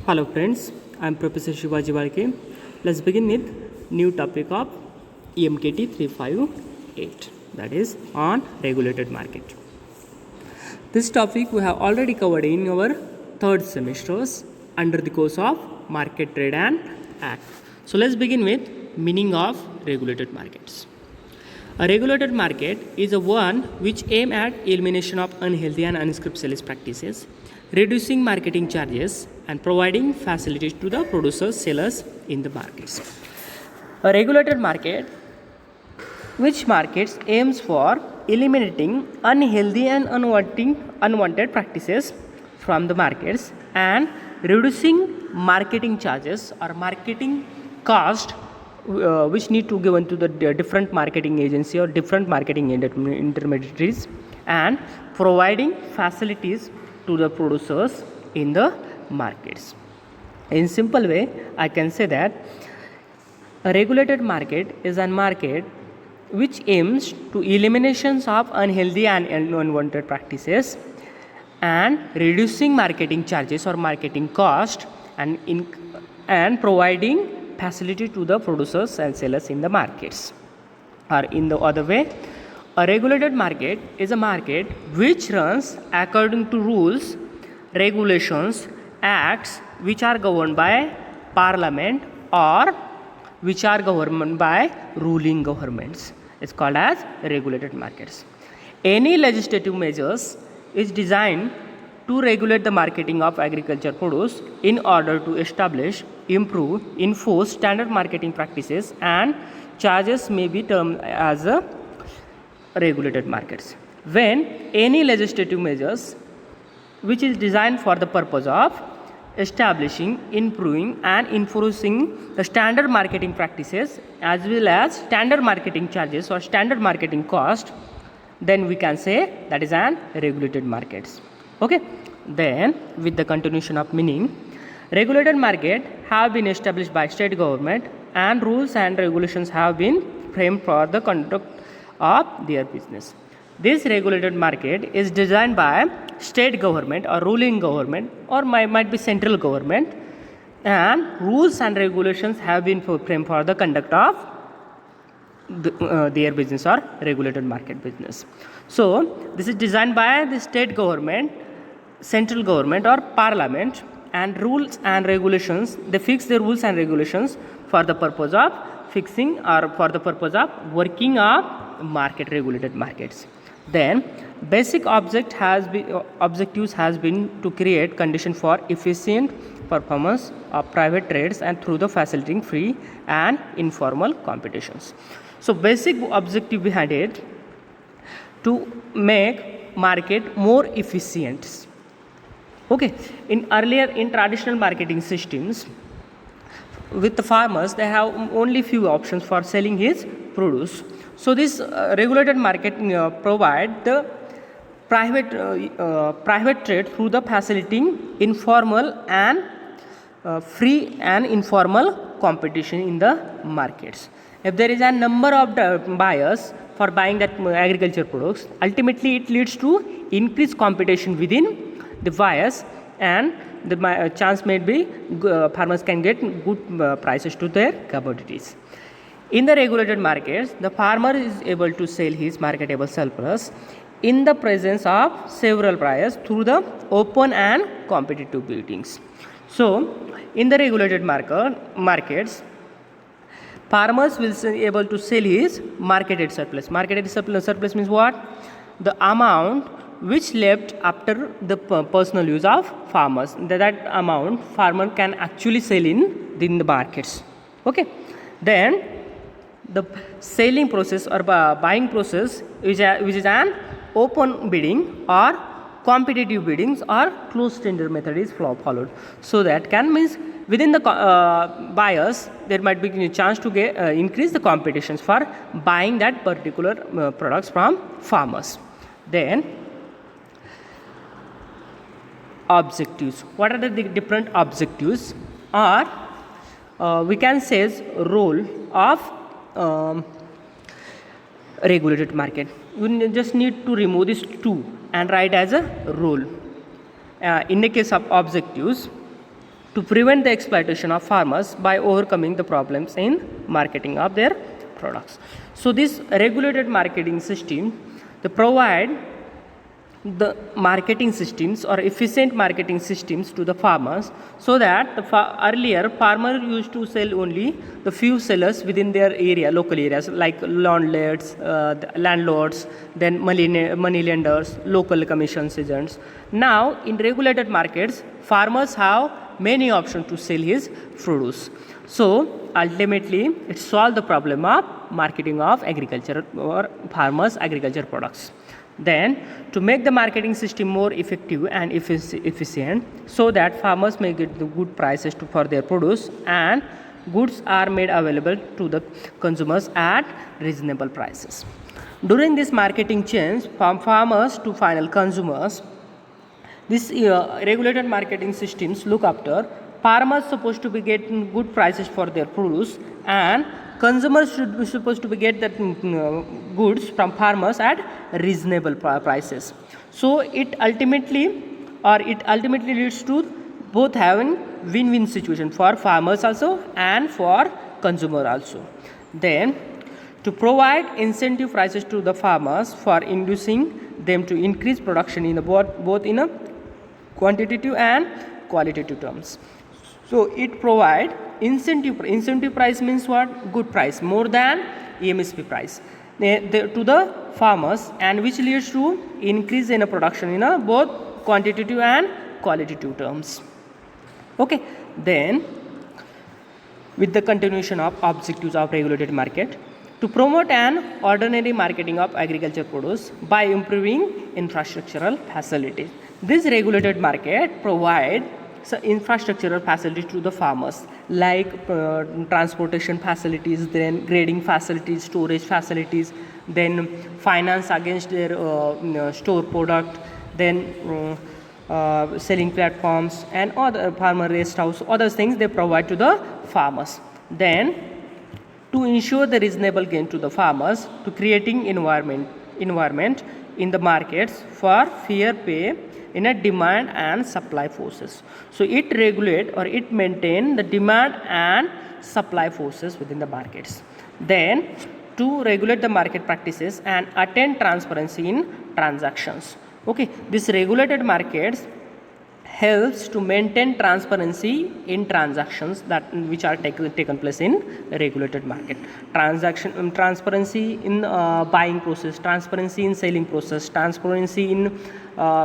Hello friends, I am Professor Shivaji Walke. Let's begin with new topic of EMKT 358, that is on regulated market. This topic we have already covered in our third semesters under the course of Market Trade and Act. So let's begin with meaning of regulated markets. A regulated market is a one which aim at elimination of unhealthy and unscripted sales practices, reducing marketing charges and providing facilities to the producers, sellers in the markets. A regulated market which markets aims for eliminating unhealthy and unwanted practices from the markets and reducing marketing charges or marketing cost which need to given to the different marketing agency or different marketing intermediaries and providing facilities to the producers in the markets. In simple way, I can say that a regulated market is a market which aims to eliminations of unhealthy and unwanted practices and reducing marketing charges or marketing cost and providing facility to the producers and sellers in the markets. Or in the other way, a regulated market is a market which runs according to rules, regulations, acts which are governed by parliament or which are governed by ruling governments. It's called as regulated markets. Any legislative measures is designed to regulate the marketing of agriculture produce in order to establish, improve, enforce standard marketing practices and charges may be termed as a regulated markets. When any legislative measures which is designed for the purpose of establishing, improving and enforcing the standard marketing practices as well as standard marketing charges or standard marketing cost, then we can say that is an regulated markets. Okay, then with the continuation of meaning, regulated market have been established by state government and rules and regulations have been framed for the conduct of their business. This regulated market is designed by state government or ruling government or might be central government, and rules and regulations have been framed for the conduct of their business or regulated market business. So this is designed by the state government, central government or parliament, and rules and regulations, they fix the rules and regulations for the purpose of fixing or for the purpose of working of market regulated markets. Then basic objectives has been to create condition for efficient performance of private trades and through the facilitating free and informal competitions. So basic objective behind it to make market more efficient. Okay, in traditional marketing systems with the farmers, they have only few options for selling his produce. So this regulated market provide the private trade through the facilitating informal and free and informal competition in the markets. If there is a number of buyers for buying that agriculture products, ultimately it leads to increased competition within the buyers and the chance may be farmers can get good prices to their commodities. In the regulated markets, the farmer is able to sell his marketable surplus in the presence of several buyers through the open and competitive biddings. So, in the regulated markets, farmers will be able to sell his marketed surplus. Marketed surplus means what? The amount which left after the personal use of farmers. That amount farmer can actually sell in the markets. Okay. Then the selling process or buying process which is an open bidding or competitive biddings or closed tender method is followed. So that can means within the buyers there might be a chance to get increase the competitions for buying that particular products from farmers. Then objectives. What are the different objectives? Or we can say role of regulated market. You just need to remove this 2 and write as a rule. In the case of objectives, to prevent the exploitation of farmers by overcoming the problems in marketing of their products. So this regulated marketing system, they provide the marketing systems or efficient marketing systems to the farmers, so that earlier farmer used to sell only the few sellers within their area, local areas like landlords, then money lenders, local commission agents. Now in regulated markets, farmers have many options to sell his produce. So ultimately it solves the problem of marketing of agriculture or farmers agriculture products. Then to make the marketing system more effective and efficient, so that farmers may get the good prices for their produce and goods are made available to the consumers at reasonable prices. During this marketing change from farmers to final consumers, this regulated marketing systems look after farmers supposed to be getting good prices for their produce, and consumers should be supposed to be get that goods from farmers at reasonable prices. So it ultimately leads to both having win-win situation for farmers also and for consumer also. Then to provide incentive prices to the farmers for inducing them to increase production in both in a quantitative and qualitative terms. So it provide incentive price means what? Good price, more than MSP price to the farmers, and which leads to increase in a production in a both quantitative and qualitative terms. Okay, then with the continuation of objectives of regulated market, to promote an ordinary marketing of agriculture produce by improving infrastructural facilities. This regulated market provide infrastructural facilities to the farmers, like transportation facilities, then grading facilities, storage facilities, then finance against their store product, then selling platforms and other farmer rest house, other things they provide to the farmers. Then to ensure the reasonable gain to the farmers, to creating environment in the markets for fair pay in a demand and supply forces. So it regulate or it maintain the demand and supply forces within the markets. Then to regulate the market practices and attain transparency in transactions. Okay, this regulated markets helps to maintain transparency in transactions that which are taken place in regulated market. Transparency in buying process, transparency in selling process, transparency in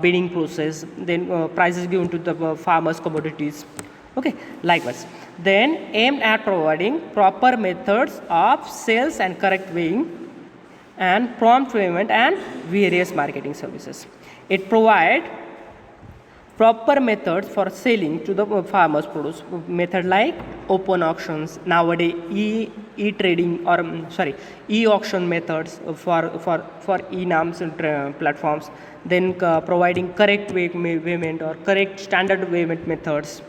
bidding process, then prices given to the farmers commodities. Okay, likewise, then aimed at providing proper methods of sales and correct weighing and prompt payment and various marketing services. It provide proper methods for selling to the farmers produce, method like open auctions, nowadays e-trading or e-auction methods for e-NAMs and platforms, then providing correct payment or correct standard payment methods,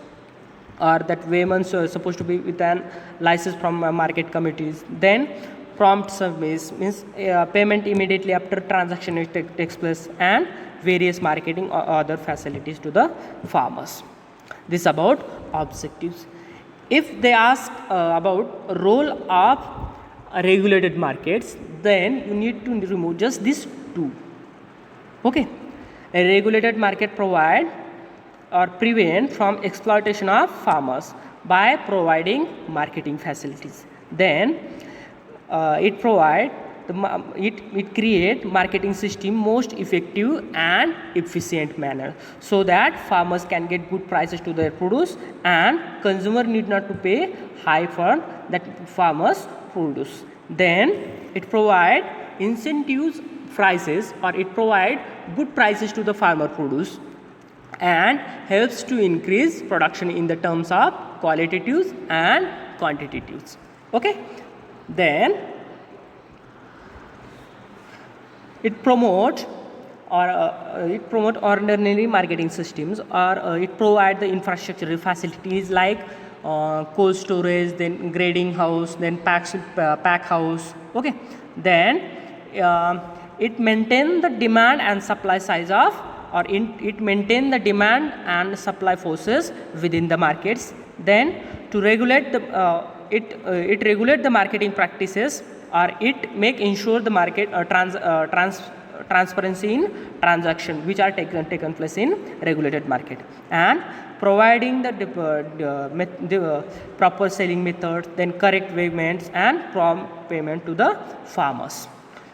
or that payments are supposed to be with an license from market committees. Then prompt service means payment immediately after transaction takes place, and various marketing or other facilities to the farmers. This about objectives. If they ask about role of regulated markets, then you need to remove just these two. Okay, a regulated market provide or prevent from exploitation of farmers by providing marketing facilities. Then it provide it create marketing system most effective and efficient manner, so that farmers can get good prices to their produce and consumer need not to pay high for that farmers produce. Then it provide incentives prices, or it provide good prices to the farmer produce and helps to increase production in the terms of qualitatives and quantitatives. Okay, then it promote ordinary marketing systems, or it provide the infrastructure facilities like cold storage, then grading house, then pack house. Okay, then it maintain the demand and supply size of or it maintain the demand and supply forces within the markets. Then to regulate the it regulate the marketing practices, or it make ensure the market transparency in transaction which are taken place in regulated market, and providing the proper selling method, then correct payments and prompt payment to the farmers.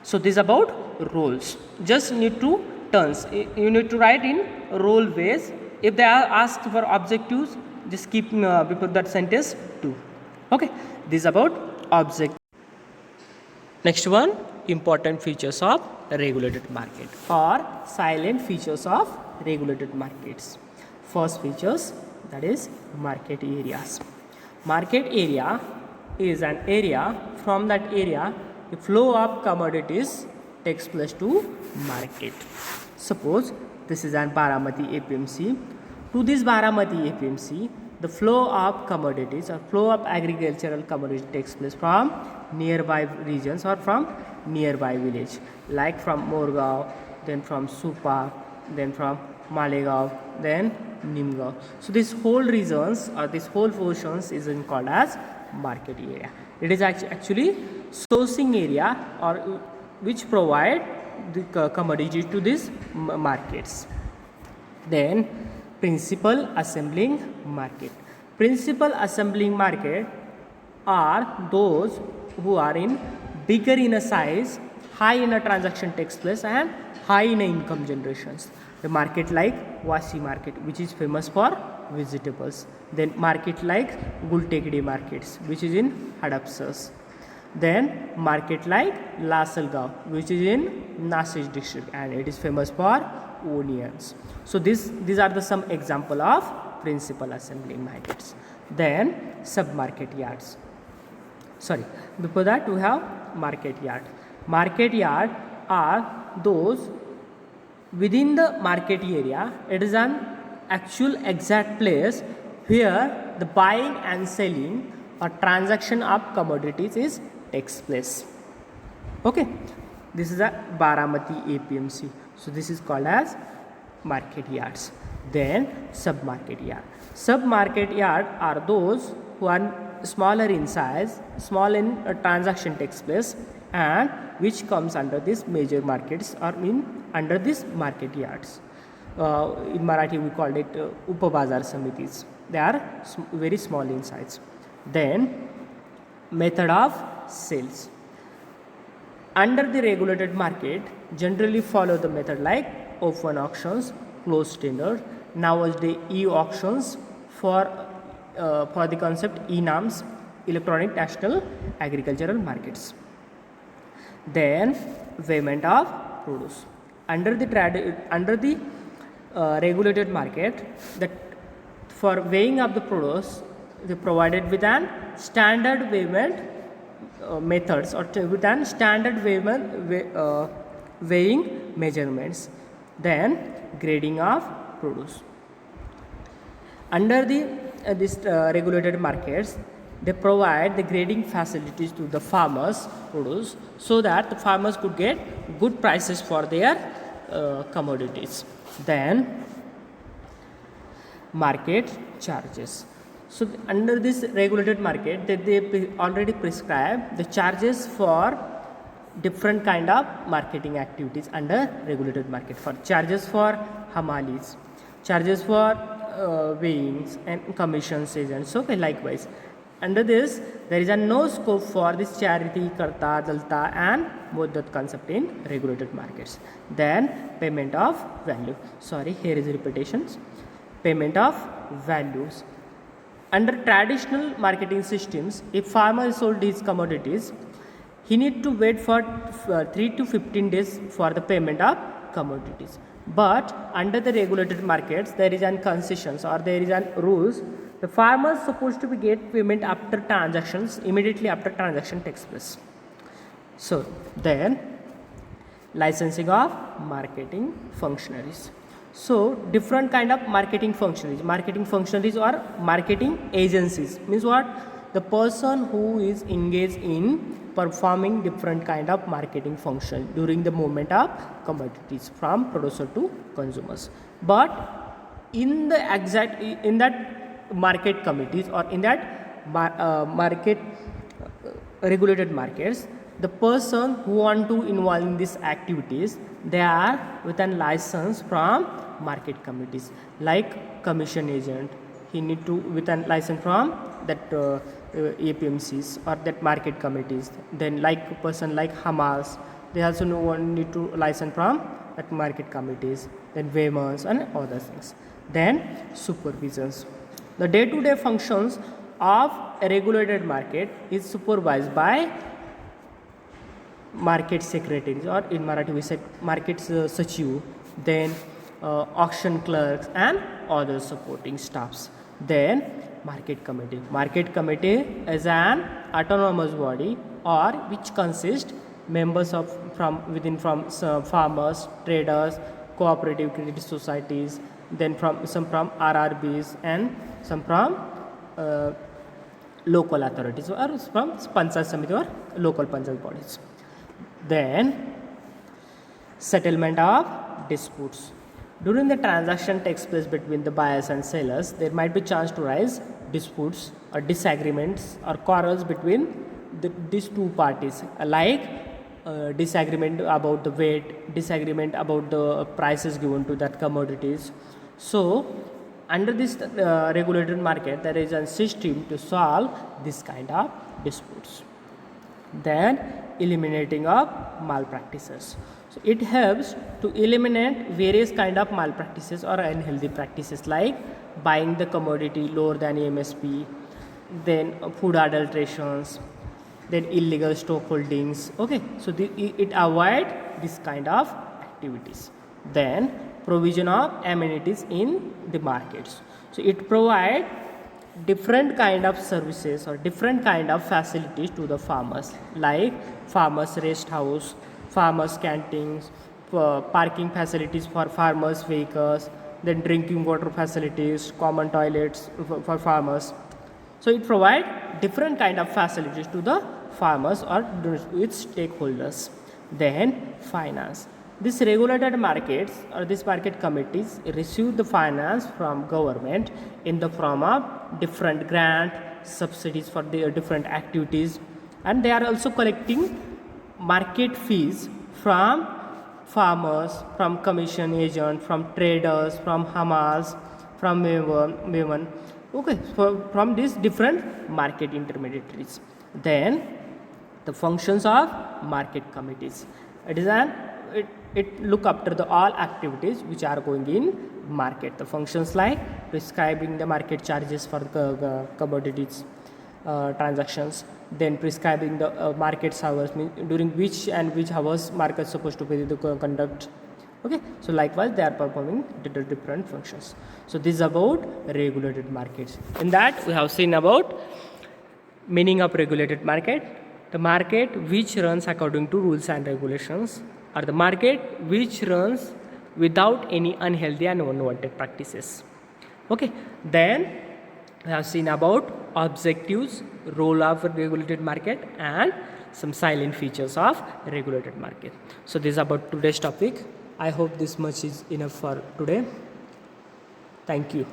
So this is about roles. Just need to turns. You need to write in role ways. If they are asked for objectives, just keep before that sentence to. Okay, this is about object. Next one, important features of regulated market or silent features of regulated markets. First features, that is market areas. Market area is an area. From that area the flow of commodities takes place to market. Suppose this is an Baramati APMC. To this Baramati APMC, the flow of commodities or flow of agricultural commodities takes place from nearby regions or from nearby village, like from Morgaon, then from Supa, then from Malegaon, then Nimgaon. So this whole regions or this whole portions is called as market area. It is actually sourcing area or which provide the commodity to these markets. Then principal assembling market. Principal assembling market are those who are in bigger in a size, high in a transaction takes place, and high in a income generations. The market like Wasi market, which is famous for vegetables. Then market like Gultekdi markets, which is in Hadapsas. Then market like Lasalgaon, which is in Nashik district, and it is famous for onions. So these are the some example of principal assembling markets. Then sub-market yards. Sorry, before that we have market yard. Market yard are those within the market area. It is an actual exact place where the buying and selling or transaction of commodities takes place. Okay, this is a Baramati APMC. So this is called as market yards. Then sub-market yard. Sub-market yard are those who are smaller in size, small in a transaction takes place, and which comes under this major markets or under this market yards. In Marathi we called it Upabazar Samitis. They are very small in size. Then method of sales. Under the regulated market generally follow the method like open auctions, closed tender, nowadays e-auctions for the concept e-NAMs, electronic national agricultural markets. Then payment of produce. Under the regulated market, that for weighing of the produce they provided with an standard payment methods or with an standard weighing measurements. Then grading of produce. Under the regulated markets, they provide the grading facilities to the farmers produce so that the farmers could get good prices for their commodities. Then market charges. So under this regulated market, they already prescribe the charges for different kind of marketing activities under regulated market. For charges for hamalis, charges for weighings and commissions agents. So likewise, under this there is no scope for this charity, karta, dalta and muddat concept in regulated markets. Then payment of value. Sorry, here is repetitions. Payment of values. Under traditional marketing systems, if farmer sold his commodities, he need to wait for 3 to 15 days for the payment of commodities. But under the regulated markets, there is an concessions or there is an rules. The farmer is supposed to be get payment after transactions, immediately after transaction takes place. So then licensing of marketing functionaries. So different kind of marketing functionaries. Marketing functionaries or marketing agencies means what? the person who is engaged in performing different kind of marketing function during the movement of commodities from producer to consumers. But in the exact in that market committees or in that market regulated markets, the person who want to involve in these activities, they are with a license from market committees, like commission agent, he need to with a license from that APMCs or that market committees. Then like person like Hamas, they also need to license from that market committees. Then Weymans and other things. Then supervisions. The day-to-day functions of a regulated market is supervised by market secretaries, or in Marathi we said market sachiv, then auction clerks and other supporting staffs. Then market committee. Market committee is an autonomous body or which consists members of from within from farmers, traders, cooperative credit societies, then from some from RRBs and some from local authorities or from Panchayat Samiti or local Panchayat bodies. Then settlement of disputes. During the transaction takes place between the buyers and sellers, there might be chance to rise disputes or disagreements or quarrels between these two parties, like disagreement about the weight, disagreement about the prices given to that commodities. So under this regulated market, there is a system to solve this kind of disputes. Then eliminating of malpractices. So it helps to eliminate various kind of malpractices or unhealthy practices, like buying the commodity lower than MSP, then food adulterations, then illegal stock holdings. Okay, so it avoid this kind of activities. Then provision of amenities in the markets. So it provide different kind of services or different kind of facilities to the farmers, like farmers rest house, farmers canteens, parking facilities for farmers vehicles, then drinking water facilities, common toilets for farmers. So it provide different kind of facilities to the farmers or its stakeholders. Then finance. These regulated markets or these market committees receive the finance from government in the form of different grant, subsidies for their different activities, and they are also collecting market fees from farmers, from commission agent, from traders, from Hamas, from women. Okay, from these different market intermediaries. Then the functions of market committees. It look after the all activities which are going in market. The functions like prescribing the market charges for the commodities transactions, then prescribing the market hours, during which and which hours market is supposed to be the conduct. Okay, so likewise they are performing different functions. So this is about regulated markets. In that we have seen about meaning of regulated market, the market which runs according to rules and regulations, or the market which runs without any unhealthy and unwanted practices. Okay, then we have seen about objectives, role of regulated market, and some silent features of regulated market. So this is about today's topic. I hope this much is enough for today. Thank you.